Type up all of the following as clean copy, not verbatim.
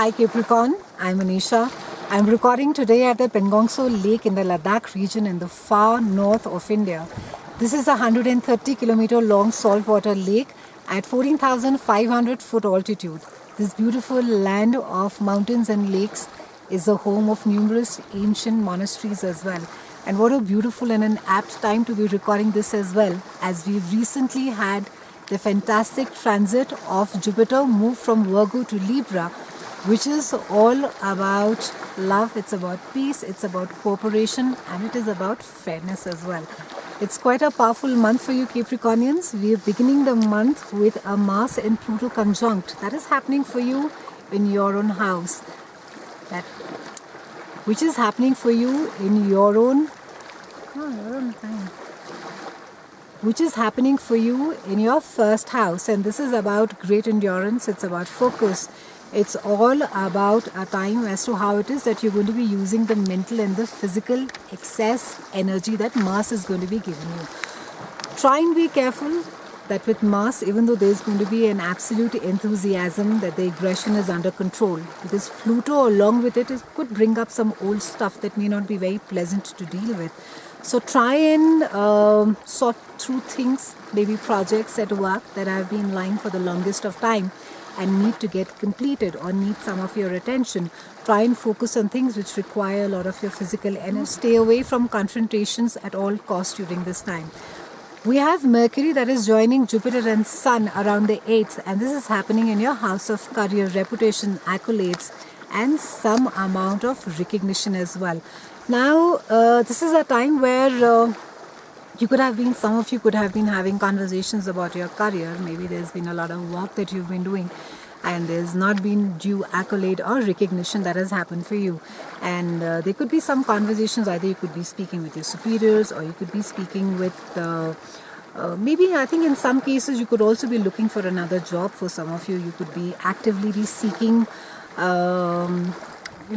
Hi Capricorn, I'm Anisha. I'm recording today at the Pengongso Lake in the Ladakh region in the far north of India. This is a 130 kilometer long saltwater lake at 14,500 foot altitude. This beautiful land of mountains and lakes is the home of numerous ancient monasteries as well. And what a beautiful and an apt time to be recording this as well, as we've recently had the fantastic transit of Jupiter move from Virgo to Libra, which is all about love, it's about peace, it's about cooperation, and it is about fairness as well. It's quite a powerful month for you Capricornians. We are beginning the month with a Mars and Pluto conjunct. That is happening for you in your own house. Which is happening for you in your own which is happening for you in your first house. And this is about great endurance, it's about focus. It's all about a time as to how it is that you're going to be using the mental and the physical excess energy that Mars is going to be giving you. Try and be careful that with Mars, even though there's going to be an absolute enthusiasm, that the aggression is under control. Because Pluto along with it could bring up some old stuff that may not be very pleasant to deal with. So try and sort through things, maybe projects at work that have been lying for the longest of time and need to get completed or need some of your attention. Try and focus on things which require a lot of your physical energy. Stay away from confrontations at all costs during this time. We have Mercury that is joining Jupiter and Sun around the 8th, and this is happening in your house of career, reputation, accolades, and some amount of recognition as well. Now, this is a time where some of you could have been having conversations about your career. Maybe there's been a lot of work that you've been doing and there's not been due accolade or recognition that has happened for you. And there could be some conversations, either you could be speaking with your superiors or you could be speaking with maybe I think in some cases you could also be looking for another job. For some of you, you could be actively seeking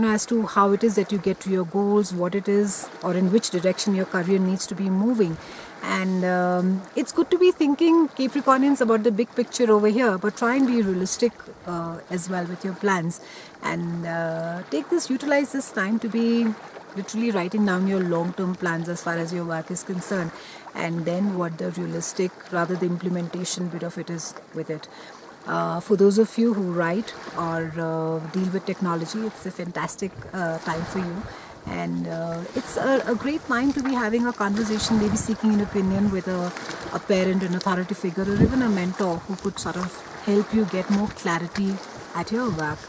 as to how it is that you get to your goals, what it is or in which direction your career needs to be moving. And it's good to be thinking, Capricornians, about the big picture over here, but try and be realistic as well with your plans. And utilize this time to be literally writing down your long-term plans as far as your work is concerned, and then what the realistic, rather the implementation bit of it is with it. For those of you who write or deal with technology, it's a fantastic time for you. And it's a great time to be having a conversation, maybe seeking an opinion with a parent, an authority figure, or even a mentor who could sort of help you get more clarity at your work.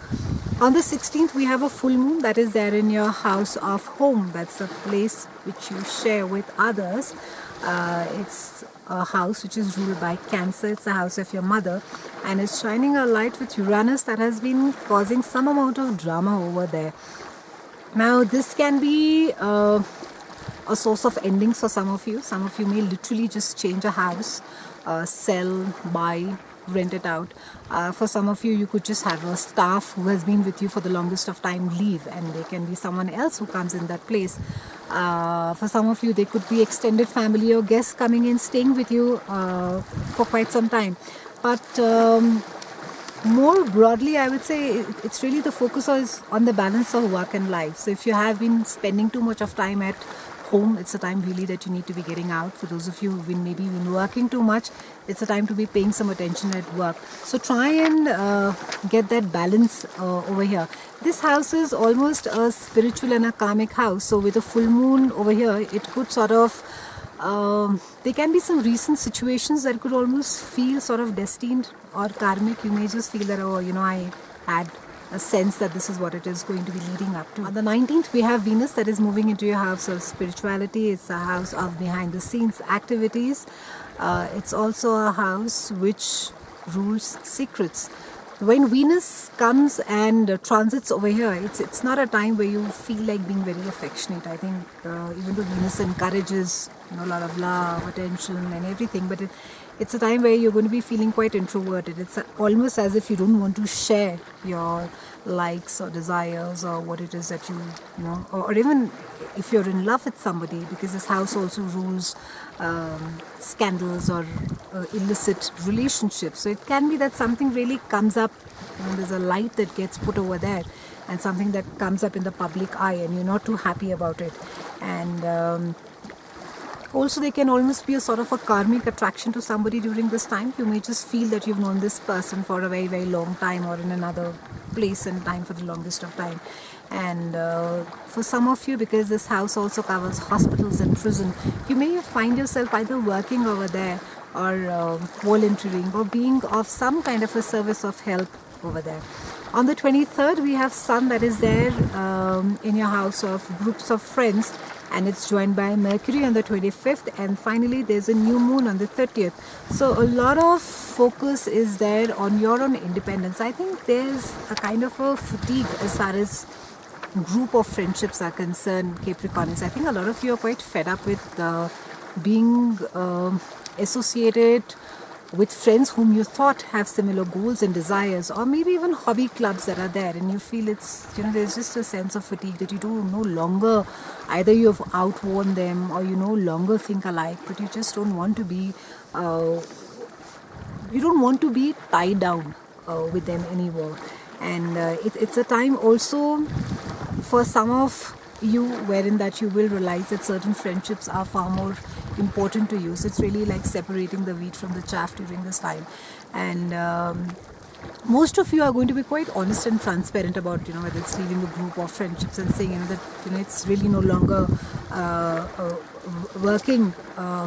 On the 16th, we have a full moon that is there in your house of home. That's a place which you share with others. It's a house which is ruled by Cancer. It's the house of your mother, and it's shining a light with Uranus that has been causing some amount of drama over there. Now, this can be a source of endings for some of you. Some of you may literally just change a house, sell, buy, rent it out. For some of you, you could just have a staff who has been with you for the longest of time leave, and there can be someone else who comes in that place. For some of you, there could be extended family or guests coming in, staying with you for quite some time. But more broadly, I would say it's really the focus is on the balance of work and life. So if you have been spending too much of time at home, it's a time really that you need to be getting out. For those of you who've been working too much, it's a time to be paying some attention at work. So try and get that balance over here. This house is almost a spiritual and a karmic house. So with a full moon over here, it could sort of there can be some recent situations that could almost feel sort of destined or karmic. You may just feel that, I had a sense that this is what it is going to be leading up to. On the 19th, we have Venus that is moving into your house of spirituality. It's a house of behind the scenes activities. It's also a house which rules secrets. When Venus comes and transits over here, it's not a time where you feel like being very affectionate. I think even though Venus encourages a lot of love, attention and everything, but it's a time where you're going to be feeling quite introverted. It's almost as if you don't want to share your likes or desires or what it is that you know, or even if you're in love with somebody, because this house also rules scandals or illicit relationships. So it can be that something really comes up there's a light that gets put over there, and something that comes up in the public eye, and you're not too happy about it. And also, they can almost be a sort of a karmic attraction to somebody during this time. You may just feel that you've known this person for a very, very long time, or in another place and time for the longest of time. And for some of you, because this house also covers hospitals and prison, you may find yourself either working over there, or volunteering, or being of some kind of a service of help over there. On the 23rd, we have Sun that is there in your house of groups of friends, and it's joined by Mercury on the 25th, and finally there's a new moon on the 30th. So a lot of focus is there on your own independence. I think there's a kind of a fatigue as far as group of friendships are concerned, Capricorns. I think a lot of you are quite fed up with being associated with friends whom you thought have similar goals and desires, or maybe even hobby clubs that are there, and you feel it's, there's just a sense of fatigue that you do no longer, either you have outworn them or you no longer think alike, but you just don't want to be tied down with them anymore. And it's a time also for some of you wherein that you will realize that certain friendships are far more important to you. So it's really like separating the wheat from the chaff during this time. And most of you are going to be quite honest and transparent about, whether it's leaving a group of friendships and saying, that, it's really no longer working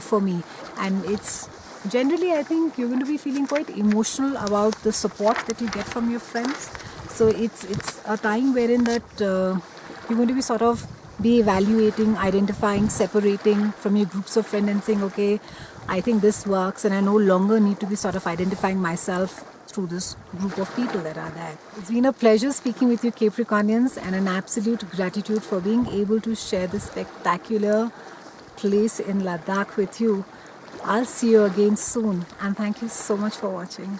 for me. And it's generally, I think you're going to be feeling quite emotional about the support that you get from your friends. So it's a time wherein that you're going to be sort of be evaluating, identifying, separating from your groups of friends and saying, okay, I think this works, and I no longer need to be sort of identifying myself through this group of people that are there. It's been a pleasure speaking with you, Capricornians, and an absolute gratitude for being able to share this spectacular place in Ladakh with you. I'll see you again soon, and thank you so much for watching.